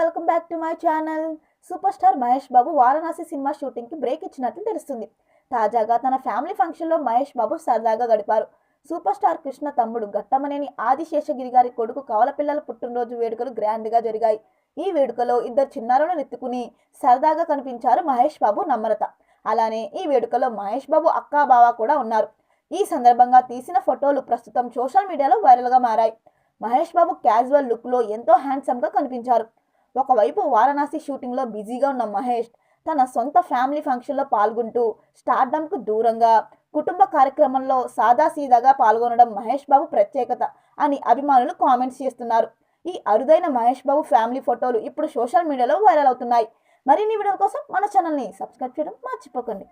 Welcome back to my channel. Super star Mahesh Babu Varanasi cinema షూటింగ్కి break ఇచ్చినట్లు తెలుస్తుంది. తాజాగా తన ఫ్యామిలీ ఫంక్షన్లో మహేష్ బాబు సరదాగా గడిపారు. సూపర్ స్టార్ కృష్ణ తమ్ముడు ఘట్టమనేని ఆదిశేషగిరి గారి కొడుకు కవలపిల్లల పుట్టినరోజు వేడుకలు గ్రాండ్గా జరిగాయి. ఈ వేడుకలో ఇద్దరు చిన్నారులను ఎత్తుకుని సరదాగా కనిపించారు మహేష్ బాబు, నమ్రత. అలానే ఈ వేడుకలో మహేష్ బాబు అక్కా బావ కూడా ఉన్నారు. ఈ సందర్భంగా తీసిన ఫోటోలు ప్రస్తుతం సోషల్ మీడియాలో వైరల్గా మారాయి. మహేష్ బాబు క్యాజువల్ లుక్లో ఎంతో హ్యాండ్సమ్గా కనిపించారు. ఒకవైపు వారణాసి షూటింగ్లో బిజీగా ఉన్న మహేష్ తన సొంత ఫ్యామిలీ ఫంక్షన్లో పాల్గొంటూ స్టార్డమ్కు దూరంగా కుటుంబ కార్యక్రమంలో సాదాసీదాగా పాల్గొనడం మహేష్ బాబు ప్రత్యేకత అని అభిమానులు కామెంట్స్ చేస్తున్నారు. ఈ అరుదైన మహేష్ బాబు ఫ్యామిలీ ఫోటోలు ఇప్పుడు సోషల్ మీడియాలో వైరల్ అవుతున్నాయి. మరిన్ని వీడియోల కోసం మన ఛానల్ని సబ్స్క్రైబ్ చేయడం మర్చిపోకండి.